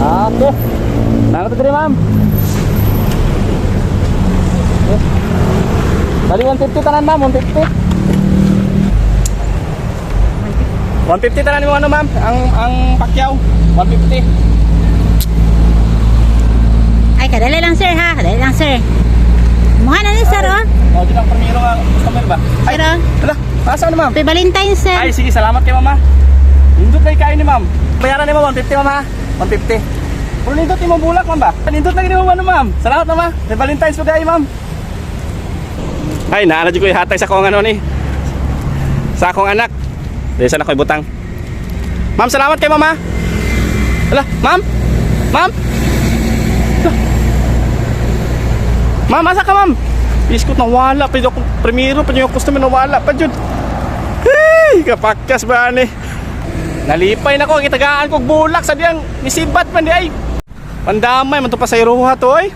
Okay. Nano to diri, ma'am? Okay. Bali 150 tanan, ma'am, 150. 150 tanan mo ano, ma'am? Ang pakyaw, 150. Ay, kadali lang sir ha. Kadali lang sir. Mukha na ni sir oh. Oh, di lang primero nga customer ba? Ay, Sir oh. wala. Asa na, ma'am? Happy Valentine's sir. Ay, sige, salamat kay mama. Nindot na kayo ni ma'am. Bayaran ni ma'am, 150 mama. 150. Pero nindot ni mong bulak, ma'am ba? Nindot lagi ni ma'am, ano, ma'am. Salamat mama. May Valentine's po kayo, ma'am. Ay, naala dyan ko ihatay sa akong ano ni. Sa akong anak. Dahil sana ko ibutang. Ma'am, salamat kay mama. Ala, ma'am? Ma'am? Ala. Ma'am, asa ka, ma'am? Iskot na wala pa yung primero pa yung customer na wala pa dyan. Hey, kapakas ba ni? Nalipay na ko, kitagaan kong bulak sa diyang nisibat man di ay. Pandamay, man to pa sa iruha to ay.